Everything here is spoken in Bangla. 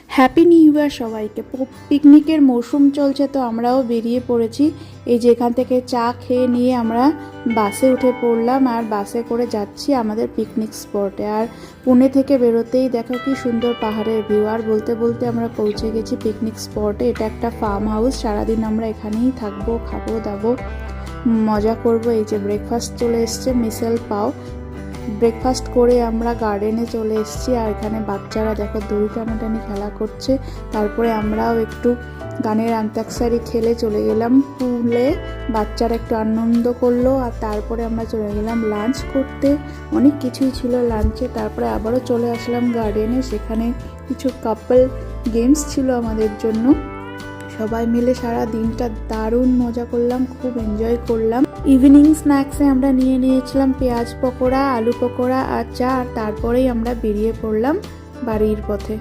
হ্যাপি নিউ ইয়ার সবাইকে। পিকনিকের মরশুম চলছে, তো আমরাও বেরিয়ে পড়েছি। এই যে এখান থেকে চা খেয়ে নিয়ে আমরা বাসে উঠে পড়লাম, আর বাসে করে যাচ্ছি আমাদের পিকনিক স্পটে। আর পুনে থেকে বেরোতেই দেখো কি সুন্দর পাহাড়ের ভিউ। আর বলতে বলতে আমরা পৌঁছে গেছি পিকনিক স্পটে। এটা একটা ফার্ম হাউস, সারাদিন আমরা এখানেই থাকবো, খাবো দাবো, মজা করব। এই যে ব্রেকফাস্ট চলে এসছে, মিসেল পাও। ব্রেকফাস্ট করে আমরা গার্ডেনে চলে এসেছি, আর এখানে বাচ্চারা দেখো দড়ি টানাটানি খেলা করছে। তারপরে আমরাও একটু গানের আন্তাক্ষরী খেলে চলে গেলাম পুলে। বাচ্চারা একটু আনন্দ করলো, আর তারপরে আমরা চলে গেলাম লাঞ্চ করতে। অনেক কিছুই ছিল লাঞ্চে। তারপরে আবারও চলে আসলাম গার্ডেনে, সেখানে কিছু কাপল গেমস ছিল আমাদের জন্য। সবাই মিলে সারা দিনটা দারুণ মজা করলাম, খুব এনজয় করলাম। ইভিনিং স্ন্যাক্সে আমরা নিয়ে নিয়েছিলাম পেঁয়াজ পকোড়া, আলু পকোড়া আর চা। আর তারপরেই আমরা বেরিয়ে পড়লাম বাড়ির পথে।